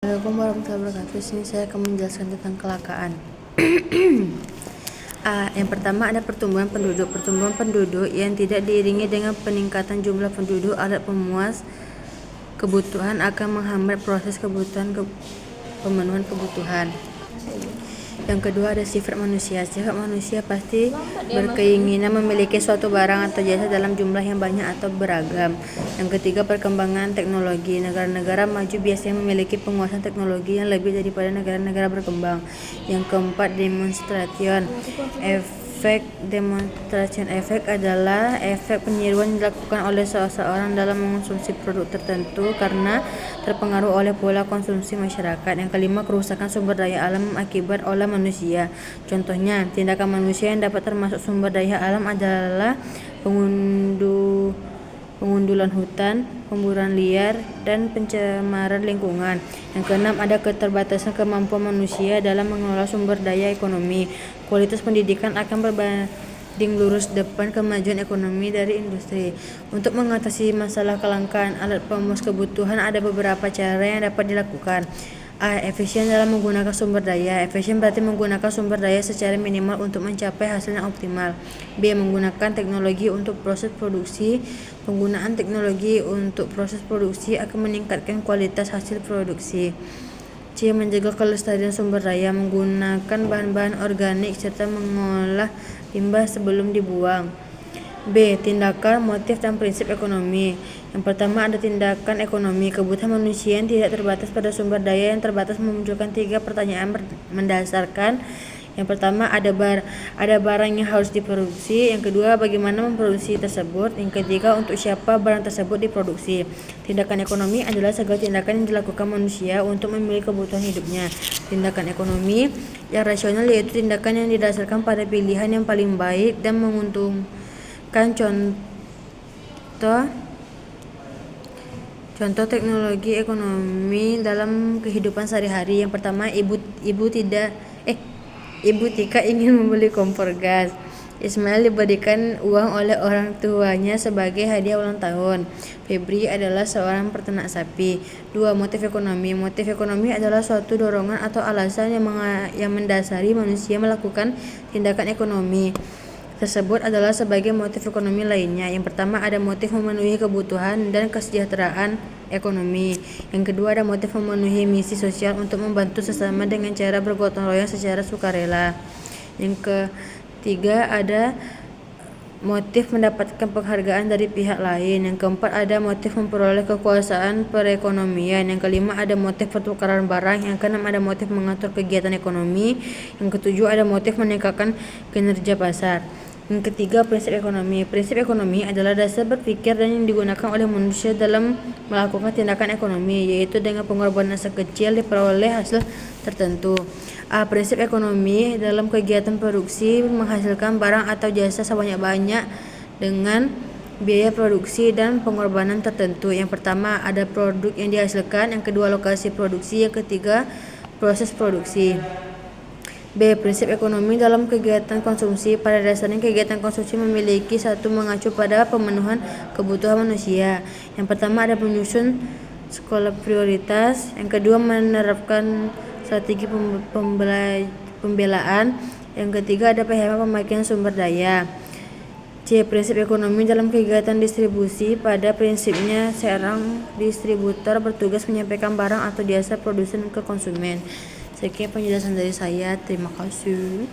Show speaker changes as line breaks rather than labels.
Assalamualaikum warahmatullahi wabarakatuh. Di sini saya akan menjelaskan tentang kelangkaan. Yang pertama ada pertumbuhan penduduk. Pertumbuhan penduduk yang tidak diiringi dengan peningkatan jumlah penduduk alat pemuas kebutuhan akan menghambat proses pemenuhan kebutuhan. Yang kedua ada sifat manusia. Sifat manusia pasti berkeinginan memiliki suatu barang atau jasa dalam jumlah yang banyak atau beragam. Yang ketiga perkembangan teknologi. Negara-negara maju biasanya memiliki penguasaan teknologi yang lebih daripada negara-negara berkembang. Yang keempat demonstration efek adalah efek peniruan dilakukan oleh seseorang dalam mengonsumsi produk tertentu karena terpengaruh oleh pola konsumsi masyarakat. Yang kelima kerusakan sumber daya alam akibat oleh manusia. Contohnya, tindakan manusia yang dapat termasuk sumber daya alam adalah pengundulan hutan, pemburuan liar, dan pencemaran lingkungan. Yang keenam ada keterbatasan kemampuan manusia dalam mengelola sumber daya ekonomi. Kualitas pendidikan akan berbanding lurus depan kemajuan ekonomi dari industri. Untuk mengatasi masalah kelangkaan alat pemenuh kebutuhan ada beberapa cara yang dapat dilakukan. Efisien dalam menggunakan sumber daya. Efisien berarti menggunakan sumber daya secara minimal untuk mencapai hasil yang optimal. B. Menggunakan teknologi untuk proses produksi. Penggunaan teknologi untuk proses produksi akan meningkatkan kualitas hasil produksi. C. Menjaga kelestarian sumber daya. Menggunakan bahan-bahan organik serta mengolah limbah sebelum dibuang. B. Tindakan, motif, dan prinsip ekonomi. Yang pertama ada tindakan ekonomi. Kebutuhan manusia yang tidak terbatas pada sumber daya yang terbatas memunculkan 3 pertanyaan mendasarkan. Yang pertama ada barang yang harus diproduksi. Yang kedua bagaimana memproduksi tersebut. Yang ketiga untuk siapa barang tersebut diproduksi. Tindakan ekonomi adalah segala tindakan yang dilakukan manusia untuk memenuhi kebutuhan hidupnya. Tindakan ekonomi yang rasional yaitu tindakan yang didasarkan pada pilihan yang paling baik dan menguntungkan. Contoh teknologi ekonomi dalam kehidupan sehari-hari. Yang pertama Ibu Tika ingin membeli kompor gas. Ismail diberikan uang oleh orang tuanya sebagai hadiah ulang tahun. Febri adalah seorang peternak sapi. 2. Motif ekonomi. Motif ekonomi adalah suatu dorongan atau alasan yang mendasari manusia melakukan tindakan ekonomi tersebut adalah sebagai motif ekonomi lainnya. Yang pertama ada motif memenuhi kebutuhan dan kesejahteraan ekonomi. Yang kedua ada motif memenuhi misi sosial untuk membantu sesama dengan cara bergotong royong secara sukarela. Yang ketiga ada motif mendapatkan penghargaan dari pihak lain. Yang keempat ada motif memperoleh kekuasaan perekonomian. Yang kelima ada motif pertukaran barang. Yang keenam ada motif mengatur kegiatan ekonomi. Yang ketujuh ada motif meningkatkan kinerja pasar. Yang ketiga prinsip ekonomi. Prinsip ekonomi adalah dasar berpikir dan yang digunakan oleh manusia dalam melakukan tindakan ekonomi, yaitu dengan pengorbanan sekecil diperoleh hasil tertentu. Prinsip ekonomi dalam kegiatan produksi menghasilkan barang atau jasa sebanyak-banyak dengan biaya produksi dan pengorbanan tertentu. Yang pertama ada produk yang dihasilkan, yang kedua lokasi produksi, yang ketiga proses produksi. B. Prinsip ekonomi dalam kegiatan konsumsi. Pada dasarnya kegiatan konsumsi memiliki satu mengacu pada pemenuhan kebutuhan manusia. Yang pertama ada menyusun skala prioritas. Yang kedua menerapkan strategi pembelaan. Yang ketiga ada pemakaian sumber daya. C. Prinsip ekonomi dalam kegiatan distribusi. Pada prinsipnya seorang distributor bertugas menyampaikan barang atau jasa produsen ke konsumen. Sekian penjelasan dari saya. Terima kasih.